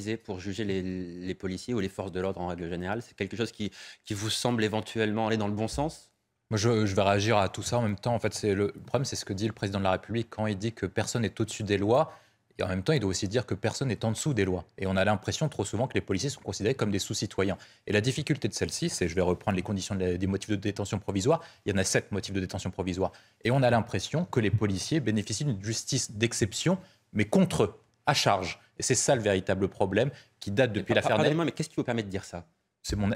politisé pour juger les policiers ou les forces de l'ordre en règle générale? C'est quelque chose qui vous semble éventuellement aller dans le bon sens? Moi, je vais réagir à tout ça en même temps. En fait, le problème, c'est ce que dit le président de la République quand il dit que personne n'est au-dessus des lois. Et en même temps, il doit aussi dire que personne n'est en dessous des lois. Et on a l'impression trop souvent que les policiers sont considérés comme des sous-citoyens. Et la difficulté de celle-ci, c'est, je vais reprendre les conditions des motifs de détention provisoire. Il y en a 7 motifs de détention provisoire. Et on a l'impression que les policiers bénéficient d'une justice d'exception, mais contre eux, à charge. Et c'est ça le véritable problème qui date depuis l'affaire Nel. Pardonnez-moi, mais qu'est-ce qui vous permet de dire ça?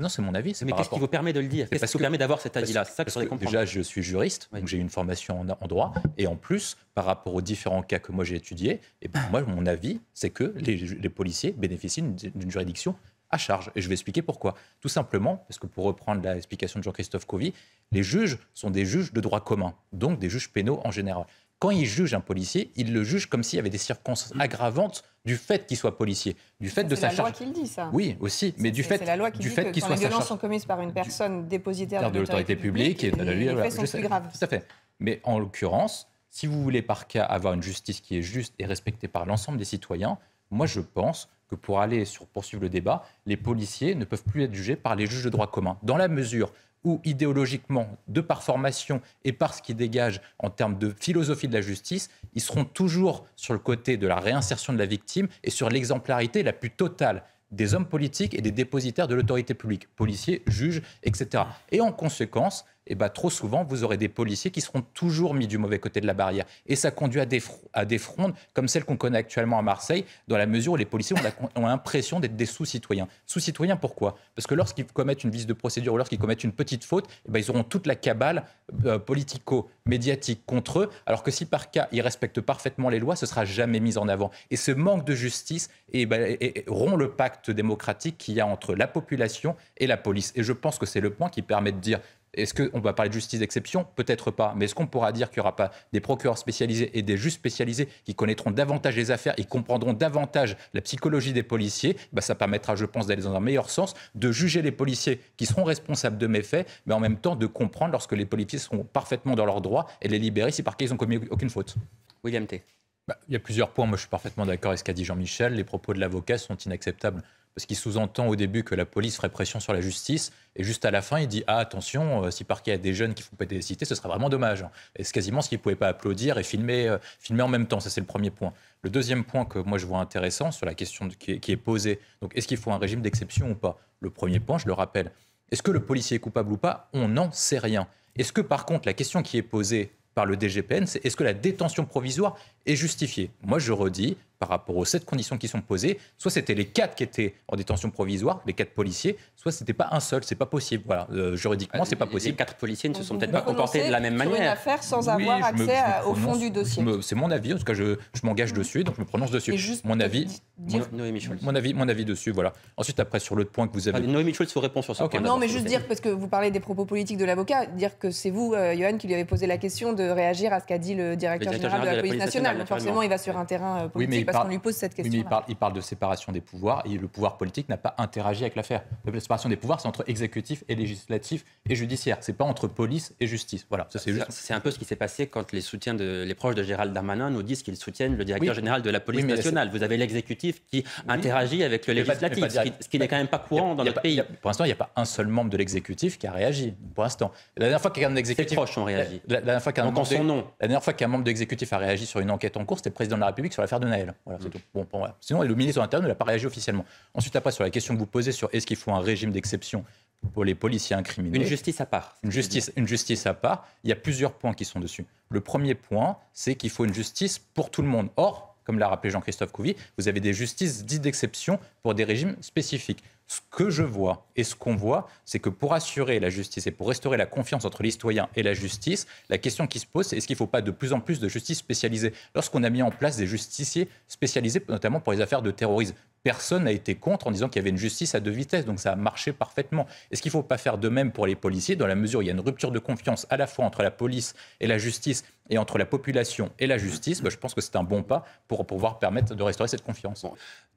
Non, c'est mon avis. Mais qu'est-ce qui vous permet de le dire? Qu'est-ce qui vous permet d'avoir cet avis-là? C'est ça que je voudrais comprendre. Déjà, je suis juriste, donc j'ai une formation en droit. Et en plus, par rapport aux différents cas que moi j'ai étudiés, et ben moi, mon avis, c'est que les policiers bénéficient d'une juridiction à charge. Et je vais expliquer pourquoi. Tout simplement, parce que pour reprendre l'explication de Jean-Christophe Covy, les juges sont des juges de droit commun, donc des juges pénaux en général. Quand ils jugent un policier, ils le jugent comme s'il y avait des circonstances aggravantes du fait qu'il soit policier, du fait de sa charge. C'est la loi qui le dit, ça. Oui, aussi, mais du fait c'est la loi qui dit que qu'il quand soit les sa violences charge sont commises par une personne dépositaire de l'autorité publique, et les faits sont plus graves. Tout à fait. Mais en l'occurrence, si vous voulez par cas avoir une justice qui est juste et respectée par l'ensemble des citoyens, moi je pense que pour poursuivre le débat, les policiers ne peuvent plus être jugés par les juges de droit commun, dans la mesure où idéologiquement, de par formation et par ce qu'ils dégagent en termes de philosophie de la justice, ils seront toujours sur le côté de la réinsertion de la victime et sur l'exemplarité la plus totale des hommes politiques et des dépositaires de l'autorité publique, policiers, juges, etc. Et en conséquence, trop souvent, vous aurez des policiers qui seront toujours mis du mauvais côté de la barrière. Et ça conduit à des frondes comme celles qu'on connaît actuellement à Marseille, dans la mesure où les policiers ont l'impression d'être des sous-citoyens. Sous-citoyens, pourquoi? Parce que lorsqu'ils commettent une vice de procédure ou lorsqu'ils commettent une petite faute, ils auront toute la cabale politico-médiatique contre eux, alors que si par cas, ils respectent parfaitement les lois, ce ne sera jamais mis en avant. Et ce manque de justice rompt le pacte démocratique qu'il y a entre la population et la police. Et je pense que c'est le point qui permet de dire: est-ce qu'on va parler de justice d'exception? Peut-être pas. Mais est-ce qu'on pourra dire qu'il n'y aura pas des procureurs spécialisés et des juges spécialisés qui connaîtront davantage les affaires et comprendront davantage la psychologie des policiers? Ça permettra, je pense, d'aller dans un meilleur sens, de juger les policiers qui seront responsables de méfaits, mais en même temps de comprendre lorsque les policiers seront parfaitement dans leurs droits et les libérer si par cas ils n'ont commis aucune faute. William T. Il y a plusieurs points. Moi, je suis parfaitement d'accord avec ce qu'a dit Jean-Michel. Les propos de l'avocat sont inacceptables. Parce qu'il sous-entend au début que la police ferait pression sur la justice, et juste à la fin, il dit « Ah, attention, si par cas il y a des jeunes qui font péter les cités, ce serait vraiment dommage. » Et c'est quasiment ce qu'il ne pouvait pas applaudir et filmer en même temps. Ça, c'est le premier point. Le deuxième point que moi je vois intéressant sur la question qui est posée, donc est-ce qu'il faut un régime d'exception ou pas? Le premier point, je le rappelle, est-ce que le policier est coupable ou pas? On n'en sait rien. Est-ce que par contre, la question qui est posée par le DGPN, c'est est-ce que la détention provisoire est justifiée? Moi, je redis, par rapport aux 7 conditions qui sont posées, soit c'était les 4 qui étaient en détention provisoire, les 4 policiers, soit c'était pas un seul, c'est pas possible. Voilà, juridiquement, c'est pas possible. Les 4 policiers ne se sont peut-être pas comportés de la même manière. Sur une affaire sans avoir accès au fond du dossier. C'est mon avis, en tout cas, je m'engage dessus, donc je me prononce dessus. Mon avis dessus, voilà. Ensuite, après, sur l'autre point que vous avez... Noémie Schultz vous répond sur ce point. Non, mais juste dire, parce que vous parlez des propos politiques de l'avocat, dire que c'est vous, Yohann, qui lui avez posé la question de réagir à ce qu'a dit le directeur général de la police nationale. Donc forcément, il va sur un terrain politique parce qu'on lui pose cette question. Il parle de séparation des pouvoirs et le pouvoir politique n'a pas interagi avec l'affaire. La séparation des pouvoirs, c'est entre exécutif et législatif et judiciaire. C'est pas entre police et justice. Voilà, c'est un peu ce qui s'est passé quand les proches de Gérald Darmanin nous disent qu'ils soutiennent le directeur général de la police nationale. Vous avez l'exécutif qui interagit avec le législatif, ce qui n'est quand même pas courant dans notre pays. Pour l'instant, il n'y a pas un seul membre de l'exécutif qui a réagi. Pour l'instant, la dernière fois qu'un exécutif, ses proches ont réagi. La dernière fois qu'un membre de l'exécutif a réagi sur une enquête en cours, c'était le président de la République sur l'affaire de Naël. Voilà, c'est tout. Voilà. Sinon, le ministre de l'Intérieur n'a pas réagi officiellement. Ensuite, après, sur la question que vous posez sur est-ce qu'il faut un régime d'exception pour les policiers incriminés. Une justice à part. Une justice à part. Il y a plusieurs points qui sont dessus. Le premier point, c'est qu'il faut une justice pour tout le monde. Or, comme l'a rappelé Jean-Christophe Covy, vous avez des justices dites d'exception pour des régimes spécifiques. Ce que je vois et ce qu'on voit, c'est que pour assurer la justice et pour restaurer la confiance entre les citoyens et la justice, la question qui se pose, c'est est-ce qu'il ne faut pas de plus en plus de justice spécialisée? Lorsqu'on a mis en place des justiciers spécialisés, notamment pour les affaires de terrorisme, personne n'a été contre en disant qu'il y avait une justice à 2 vitesses, donc ça a marché parfaitement. Est-ce qu'il ne faut pas faire de même pour les policiers, dans la mesure où il y a une rupture de confiance à la fois entre la police et la justice et entre la population et la justice? Je pense que c'est un bon pas pour pouvoir permettre de restaurer cette confiance.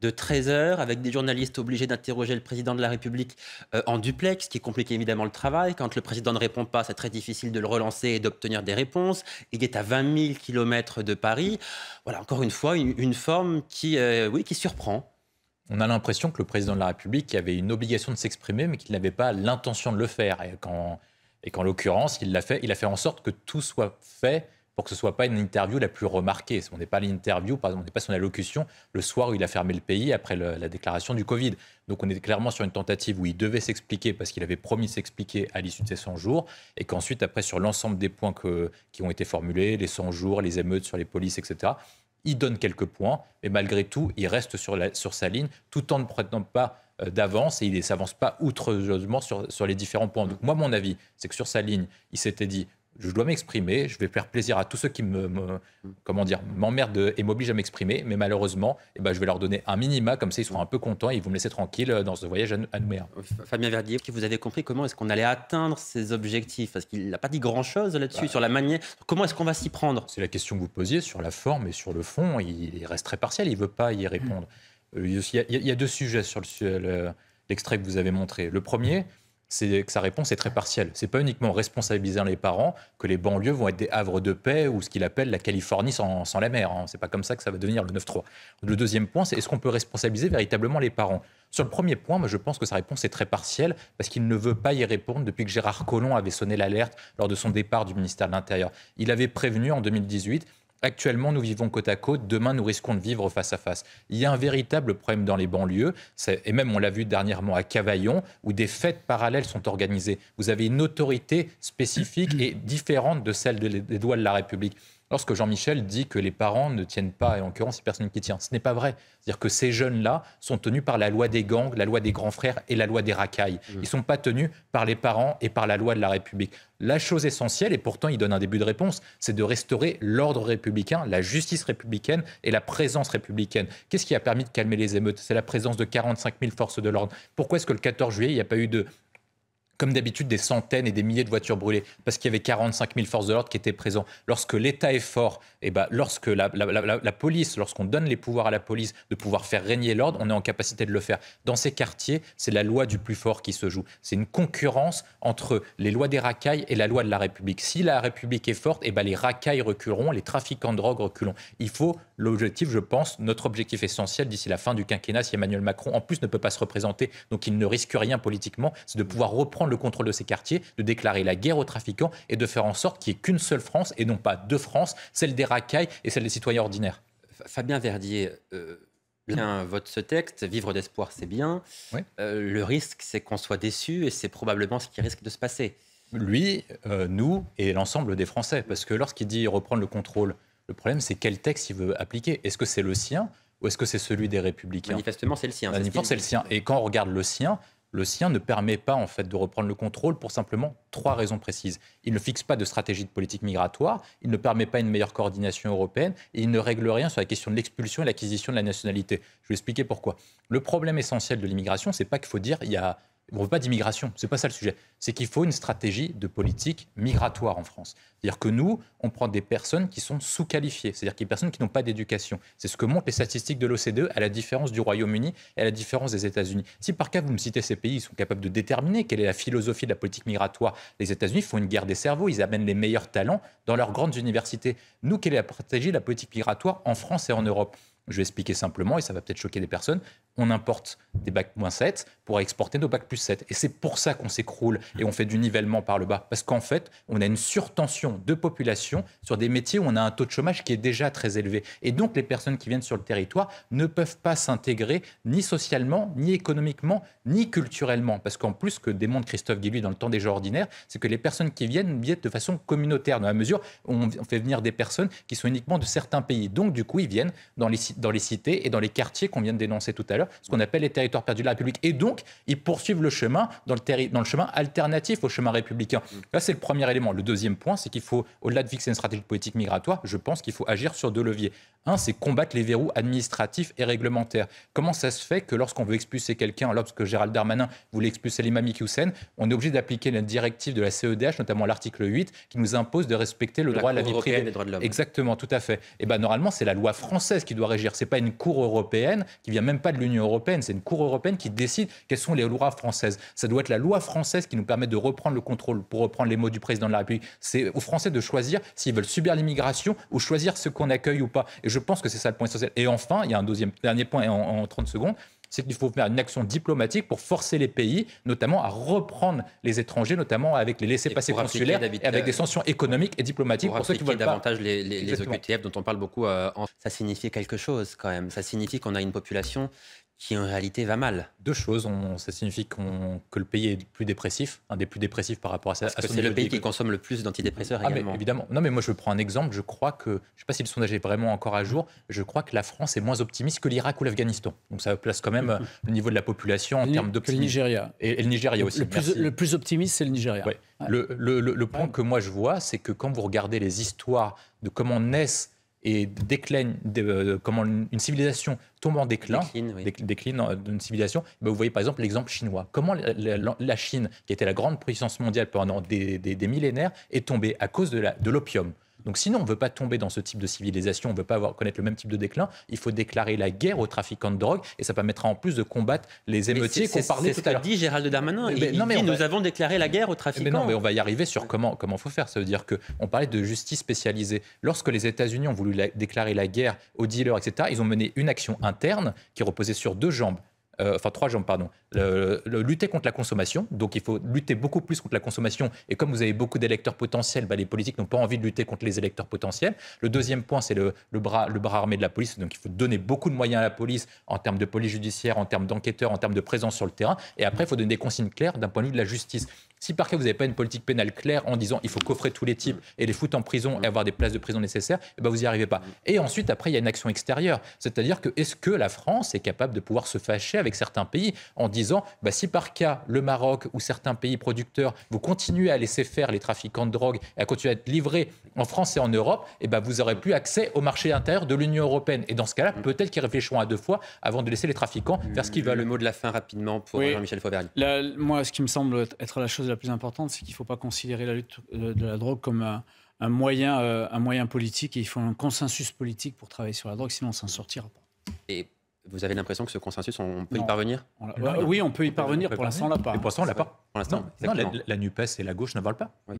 De 13h, avec des journalistes obligés d'interroger le président de la République en duplex, ce qui complique évidemment le travail. Quand le président ne répond pas, c'est très difficile de le relancer et d'obtenir des réponses. Il est à 20 000 km de Paris. Voilà, encore une fois, une forme qui surprend. On a l'impression que le président de la République avait une obligation de s'exprimer, mais qu'il n'avait pas l'intention de le faire. Et qu'en l'occurrence, il a fait en sorte que tout soit fait pour que ce ne soit pas une interview la plus remarquée. On n'est pas l'interview, par exemple, on n'est pas son allocution le soir où il a fermé le pays après la déclaration du Covid. Donc on est clairement sur une tentative où il devait s'expliquer parce qu'il avait promis de s'expliquer à l'issue de ces 100 jours et qu'ensuite, après, sur l'ensemble des points qui ont été formulés, les 100 jours, les émeutes sur les polices, etc., il donne quelques points, mais malgré tout, il reste sur sa ligne tout en ne prenant pas d'avance et il ne s'avance pas outrageusement sur les différents points. Donc moi, mon avis, c'est que sur sa ligne, il s'était dit je dois m'exprimer, je vais faire plaisir à tous ceux qui m'emmerdent et m'obligent à m'exprimer, mais malheureusement, je vais leur donner un minima, comme ça ils seront un peu contents et ils vont me laisser tranquille dans ce voyage à Nouméa. Fabien Verdier, vous avez compris comment est-ce qu'on allait atteindre ces objectifs? Parce qu'il n'a pas dit grand-chose là-dessus, sur la manière. Comment est-ce qu'on va s'y prendre? C'est la question que vous posiez sur la forme et sur le fond. Il reste très partiel, il ne veut pas y répondre. Il y a deux sujets sur l'extrait que vous avez montré. Le premier, c'est que sa réponse est très partielle. Ce n'est pas uniquement responsabilisant les parents que les banlieues vont être des havres de paix ou ce qu'il appelle la Californie sans la mer. Ce n'est pas comme ça que ça va devenir le 9-3. Le deuxième point, c'est est-ce qu'on peut responsabiliser véritablement les parents? Sur le premier point, moi, je pense que sa réponse est très partielle parce qu'il ne veut pas y répondre depuis que Gérard Collomb avait sonné l'alerte lors de son départ du ministère de l'Intérieur. Il avait prévenu en 2018 « Actuellement, nous vivons côte à côte. Demain, nous risquons de vivre face à face. » Il y a un véritable problème dans les banlieues. Et même, on l'a vu dernièrement à Cavaillon, où des fêtes parallèles sont organisées. Vous avez une autorité spécifique et différente de celle des lois de la République. Lorsque Jean-Michel dit que les parents ne tiennent pas, et en l'occurrence, c'est personne qui tient, ce n'est pas vrai. C'est-à-dire que ces jeunes-là sont tenus par la loi des gangs, la loi des grands frères et la loi des racailles. Ils ne sont pas tenus par les parents et par la loi de la République. La chose essentielle, et pourtant il donne un début de réponse, c'est de restaurer l'ordre républicain, la justice républicaine et la présence républicaine. Qu'est-ce qui a permis de calmer les émeutes? C'est la présence de 45 000 forces de l'ordre. Pourquoi est-ce que le 14 juillet, il n'y a pas eu comme d'habitude, des centaines et des milliers de voitures brûlées, parce qu'il y avait 45 000 forces de l'ordre qui étaient présentes. Lorsque l'État est fort, lorsque la police, lorsqu'on donne les pouvoirs à la police de pouvoir faire régner l'ordre, on est en capacité de le faire. Dans ces quartiers, c'est la loi du plus fort qui se joue. C'est une concurrence entre les lois des racailles et la loi de la République. Si la République est forte, les racailles reculeront, les trafiquants de drogue reculeront. Il faut l'objectif, je pense, notre objectif essentiel d'ici la fin du quinquennat, si Emmanuel Macron, en plus, ne peut pas se représenter, donc il ne risque rien politiquement, c'est de pouvoir reprendre le contrôle de ces quartiers, de déclarer la guerre aux trafiquants et de faire en sorte qu'il n'y ait qu'une seule France et non pas deux France, celle des racailles et celle des citoyens ordinaires. Fabien Verdier, bien vote ce texte, vivre d'espoir c'est bien, oui. Le risque c'est qu'on soit déçu et c'est probablement ce qui risque de se passer. Lui, nous et l'ensemble des Français, parce que lorsqu'il dit reprendre le contrôle, le problème c'est quel texte il veut appliquer. Est-ce que c'est le sien ou est-ce que c'est celui des Républicains? Manifestement c'est le sien. Manifestement c'est le sien. Et quand on regarde le sien ne permet pas en fait de reprendre le contrôle pour simplement 3 raisons précises. Il ne fixe pas de stratégie de politique migratoire, il ne permet pas une meilleure coordination européenne et il ne règle rien sur la question de l'expulsion et l'acquisition de la nationalité. Je vais expliquer pourquoi. Le problème essentiel de l'immigration, c'est pas qu'il faut dire on ne veut pas d'immigration, c'est pas ça le sujet. C'est qu'il faut une stratégie de politique migratoire en France. C'est-à-dire que nous, on prend des personnes qui sont sous-qualifiées, c'est-à-dire des personnes qui n'ont pas d'éducation. C'est ce que montrent les statistiques de l'OCDE, à la différence du Royaume-Uni et à la différence des États-Unis. Si par cas vous me citez ces pays, ils sont capables de déterminer quelle est la philosophie de la politique migratoire. Les États-Unis font une guerre des cerveaux, ils amènent les meilleurs talents dans leurs grandes universités. Nous, quelle est la stratégie de la politique migratoire en France et en Europe? Je vais expliquer simplement, et ça va peut-être choquer des personnes, on importe des bac-7 pour exporter nos bac+7. Et c'est pour ça qu'on s'écroule et on fait du nivellement par le bas. Parce qu'en fait, on a une surtension de population sur des métiers où on a un taux de chômage qui est déjà très élevé. Et donc, les personnes qui viennent sur le territoire ne peuvent pas s'intégrer ni socialement, ni économiquement, ni culturellement. Parce qu'en plus, ce que démontre Christophe Guilluy dans Le Temps des gens ordinaires, c'est que les personnes qui viennent de façon communautaire, dans la mesure où on fait venir des personnes qui sont uniquement de certains pays. Donc, du coup, ils viennent dans les cités et dans les quartiers qu'on vient de dénoncer tout à l'heure, ce qu'on appelle les territoires perdus de la République. Et donc, ils poursuivent le chemin dans le chemin alternatif au chemin républicain. Là, c'est le premier élément. Le deuxième point, c'est qu'il faut, au-delà de fixer une stratégie de politique migratoire, je pense qu'il faut agir sur 2 leviers. Un, c'est combattre les verrous administratifs et réglementaires. Comment ça se fait que lorsqu'on veut expulser quelqu'un, lorsque Gérald Darmanin voulait expulser l'imam Iqiyoussen Hussein, on est obligé d'appliquer la directive de la CEDH, notamment l'article 8, qui nous impose de respecter le droit à la vie privée. Des droits de l'homme. Exactement, tout à fait. Et normalement, c'est la loi française qui doit régir. C'est pas une cour européenne qui vient même pas de l'Union européenne. C'est une cour européenne qui décide quelles sont les lois françaises. Ça doit être la loi française qui nous permet de reprendre le contrôle, pour reprendre les mots du président de la République. C'est aux Français de choisir s'ils veulent subir l'immigration ou choisir ce qu'on accueille ou pas. Et je pense que c'est ça le point essentiel. Et enfin, il y a un dernier point en 30 secondes, c'est qu'il faut faire une action diplomatique pour forcer les pays, notamment à reprendre les étrangers, notamment avec les laissez-passer consulaires et avec des sanctions économiques et diplomatiques pour ceux qui veulent davantage les OQTF dont on parle beaucoup. Ça signifie quelque chose quand même. Ça signifie qu'on a une population qui en réalité va mal. Deux choses. Ça signifie que le pays est plus dépressif, un des plus dépressifs par rapport à ça. Parce que c'est le pays qui consomme le plus d'antidépresseurs également. Mais évidemment. Non, mais moi je prends un exemple. Je crois que, je ne sais pas si le sondage est vraiment encore à jour, je crois que la France est moins optimiste que l'Irak ou l'Afghanistan. Donc ça place quand même le niveau de la population en termes d'optimisme. Le Nigeria. Et le Nigeria aussi. Le plus optimiste, c'est le Nigeria. Ouais. Ouais. Le point que moi je vois, c'est que quand vous regardez les histoires de comment naissent et comment une civilisation tombe en déclin, décline d'une civilisation, vous voyez par exemple l'exemple chinois. Comment la Chine, qui était la grande puissance mondiale pendant des millénaires, est tombée à cause de l'opium. Donc sinon, on ne veut pas tomber dans ce type de civilisation, on ne veut pas connaître le même type de déclin, il faut déclarer la guerre aux trafiquants de drogue et ça permettra en plus de combattre les émeutiers qu'on parlait tout à l'heure. C'est ce qu'a dit Gérald Darmanin. Nous avons déclaré la guerre aux trafiquants. Mais non, mais on va y arriver sur comment il faut faire. Ça veut dire qu'on parlait de justice spécialisée. Lorsque les États-Unis ont voulu déclarer la guerre aux dealers, etc., ils ont mené une action interne qui reposait sur trois jambes, pardon. Lutter contre la consommation, donc il faut lutter beaucoup plus contre la consommation, et comme vous avez beaucoup d'électeurs potentiels, les politiques n'ont pas envie de lutter contre les électeurs potentiels. Le deuxième point, c'est le bras armé de la police, donc il faut donner beaucoup de moyens à la police en termes de police judiciaire, en termes d'enquêteurs, en termes de présence sur le terrain, et après il faut donner des consignes claires d'un point de vue de la justice. Si par cas vous n'avez pas une politique pénale claire en disant il faut coffrer tous les types et les foutre en prison et avoir des places de prison nécessaires, vous n'y arrivez pas. Et ensuite, après, il y a une action extérieure. C'est-à-dire que est-ce que la France est capable de pouvoir se fâcher avec certains pays en disant si par cas le Maroc ou certains pays producteurs vous continuez à laisser faire les trafiquants de drogue et à continuer à être livrés en France et en Europe, vous n'aurez plus accès au marché intérieur de l'Union européenne. Et dans ce cas-là, peut-être qu'ils réfléchiront à deux fois avant de laisser les trafiquants faire ce qu'ils veulent. Le mot de la fin rapidement pour Jean-Michel Fauvergue. Moi, ce qui me semble être la chose la plus importante, c'est qu'il ne faut pas considérer la lutte de la drogue comme un moyen politique, et il faut un consensus politique pour travailler sur la drogue, sinon on ne s'en sortira pas. Et vous avez l'impression que ce consensus, on peut y parvenir ? Oui, on peut y parvenir. Pour l'instant, on ne l'a pas. Et pour l'instant, on ne l'a pas. Pour l'instant, non, la NUPES et la gauche ne veulent pas. Oui.